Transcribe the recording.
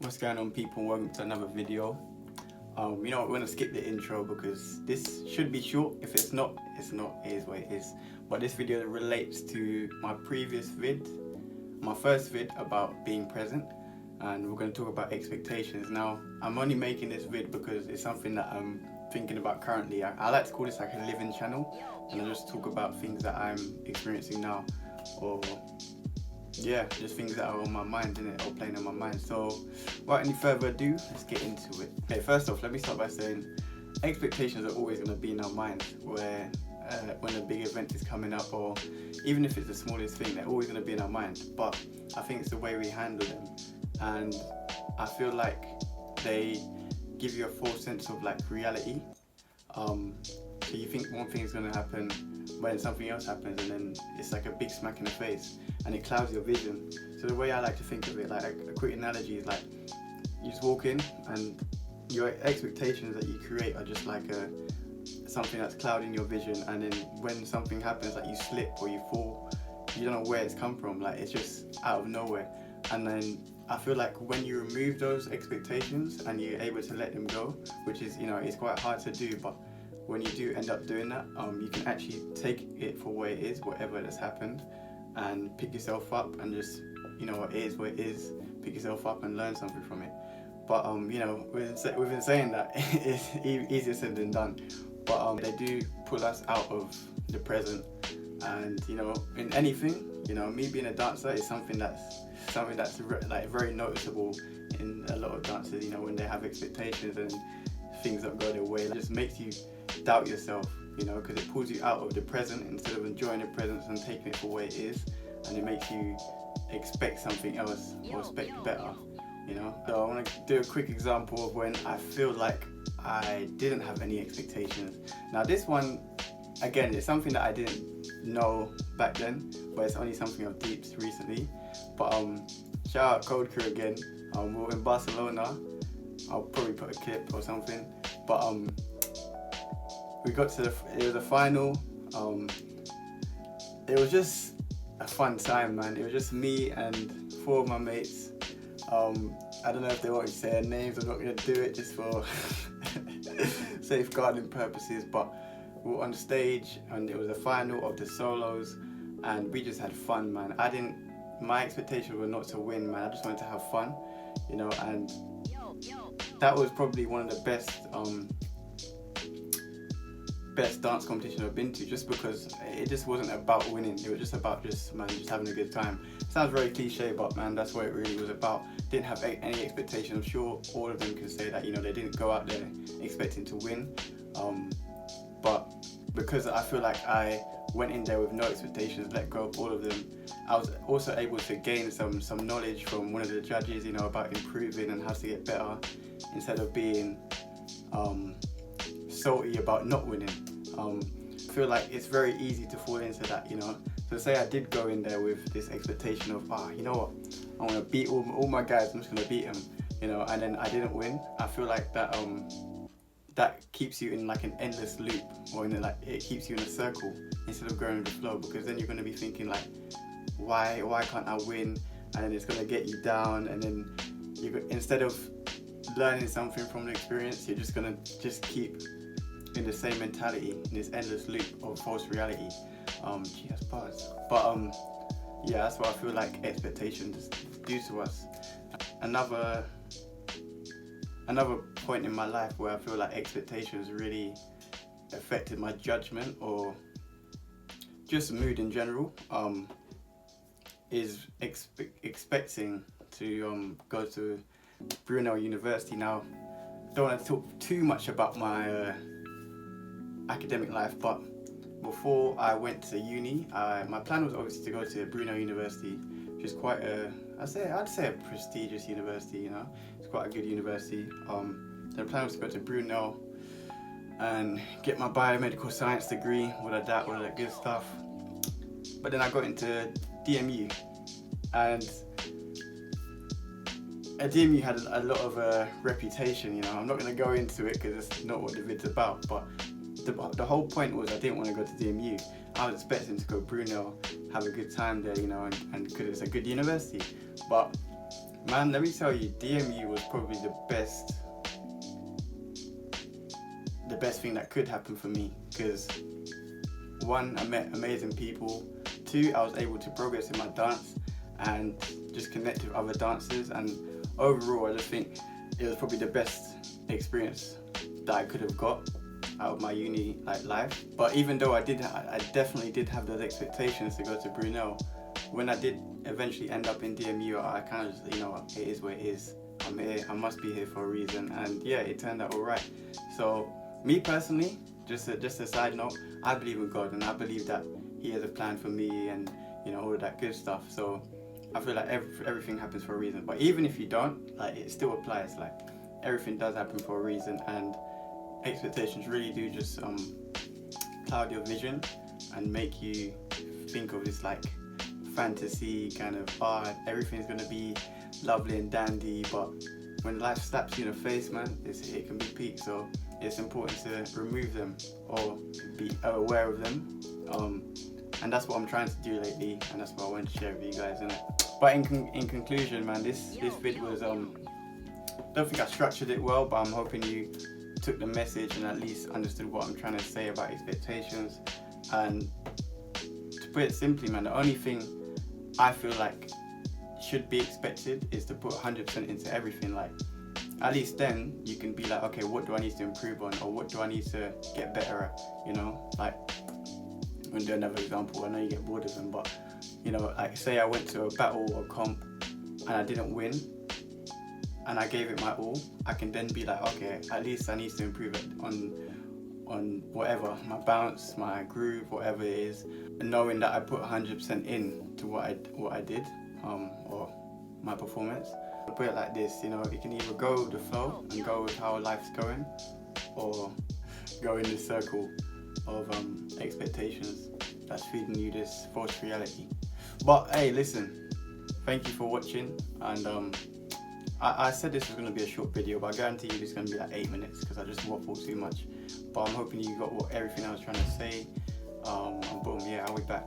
What's going on, people? Welcome to another video. We're gonna skip the intro because this should be short. If it's not, it's not. It is what it is. But this video relates to my previous my first vid about being present, and we're gonna talk about expectations. Now, I'm only making this vid because it's something that I'm thinking about currently. I like to call this like a living channel, and I just talk about things that I'm experiencing now, or yeah, just things that are on my mind, innit, or playing on my mind. So, without any further ado, let's get into it. Okay, first off, let me start by saying expectations are always going to be in our minds where when a big event is coming up, or even if it's the smallest thing, they're always going to be in our mind. But I think it's the way we handle them, and I feel like they give you a false sense of like reality. So you think one thing is going to happen, but then something else happens, and then it's like a big smack in the face, and it clouds your vision. So the way I like to think of it, like a quick analogy, is like you just walk in, and your expectations that you create are just like something that's clouding your vision, and then when something happens, like you slip or you fall, you don't know where it's come from. Like it's just out of nowhere. And then I feel like when you remove those expectations and you're able to let them go, which is, it's quite hard to do, but when you do end up doing that, you can actually take it for what it is, whatever that's happened, and pick yourself up and just, what it is, pick yourself up and learn something from it. But, we've been saying that it's easier said than done, but they do pull us out of the present. And, in anything, me being a dancer is something that's like very noticeable in a lot of dancers, when they have expectations and things that go their way. It just makes you doubt yourself, because it pulls you out of the present instead of enjoying the present and taking it for what it is, and it makes you expect something else or expect better, So I want to do a quick example of when I feel like I didn't have any expectations. Now this one, again, it's something that I didn't know back then, but it's only something I've deeped recently. But shout out Code Crew again. We were in Barcelona. I'll probably put a clip or something. But we got to it was the final. It was just a fun time, man. It was just me and 4 of my mates. I don't know if they want me to say their names. I'm not going to do it just for safeguarding purposes. But we were on stage, and it was the final of the solos, and we just had fun, man. My expectations were not to win, man. I just wanted to have fun, and that was probably one of the best dance competition I've been to, just because it just wasn't about winning. It was just about just having a good time. Sounds very cliche, but man, that's what it really was about. Didn't have any expectation. I'm sure all of them can say that, they didn't go out there expecting to win. But because I feel like I went in there with no expectations, let go of all of them, I was also able to gain some knowledge from one of the judges, about improving and how to get better, instead of being salty about not winning. I feel like it's very easy to fall into that, So say I did go in there with this expectation of, you know what, I want to beat all my guys, I'm just going to beat them, and then I didn't win. I feel like that keeps you in like an endless loop, or it keeps you in a circle instead of going with the flow, because then you're going to be thinking like, why can't I win? And then it's going to get you down, and then instead of learning something from the experience, you're just going to keep in the same mentality, in this endless loop of false reality. That's buzz. But yeah, that's what I feel like expectations do to us. Another point in my life where I feel like expectations really affected my judgment, or just mood in general, is expecting to go to Brunel University. Now, don't want to talk too much about my academic life, but before I went to uni, my plan was obviously to go to Brunel University, which is quite I'd say a prestigious university. It's quite a good university. The plan was to go to Brunel and get my biomedical science degree, all of that good stuff. But then I got into DMU, and DMU had a lot of reputation. I'm not going to go into it because it's not what the vid's about, but the whole point was I didn't want to go to DMU. I was expecting to go Brunel, have a good time there, and because it's a good university. But Man, let me tell you, DMU was probably the best thing that could happen for me, because one, I met amazing people. Two, I was able to progress in my dance and just connect with other dancers, and overall I just think it was probably the best experience that I could have got out of my uni life. But even though I definitely did have those expectations to go to Brunel, when I did eventually end up in DMU, I kind of just, you know, it is what it is. I'm here, I must be here for a reason, and yeah, it turned out alright. So me personally, just a side note, I believe in God, and I believe that He has a plan for me, and you know, all of that good stuff. So I feel like everything happens for a reason. But even if you don't, like, it still applies. Like, everything does happen for a reason, and expectations really do just cloud your vision and make you think of this like fantasy kind of everything's gonna be lovely and dandy, but when life slaps you in the face, man, it can be peak. So it's important to remove them or be aware of them, and that's what I'm trying to do lately, and that's what I want to share with you guys, innit? But in conclusion, man, this vid was don't think I structured it well, but I'm hoping you took the message and at least understood what I'm trying to say about expectations. And to put it simply, man, the only thing I feel like should be expected is to put 100% into everything. Like, at least then you can be like, okay, what do I need to improve on, or what do I need to get better at, you know? Like, I'm gonna do another example. I know you get bored of them, but you know, like, say I went to a battle or comp and I didn't win, and I gave it my all, I can then be like, okay, at least I need to improve it on whatever, my bounce, my groove, whatever it is, and knowing that I put 100% in to what I did, or my performance. I'll put it like this, you know, you can either go with the flow and go with how life's going, or go in this circle of expectations that's feeding you this false reality. But hey, listen, thank you for watching, and I said this was going to be a short video, but I guarantee you this is going to be like 8 minutes because I just waffle too much. But I'm hoping you got everything I was trying to say, and boom, yeah, I'll be back.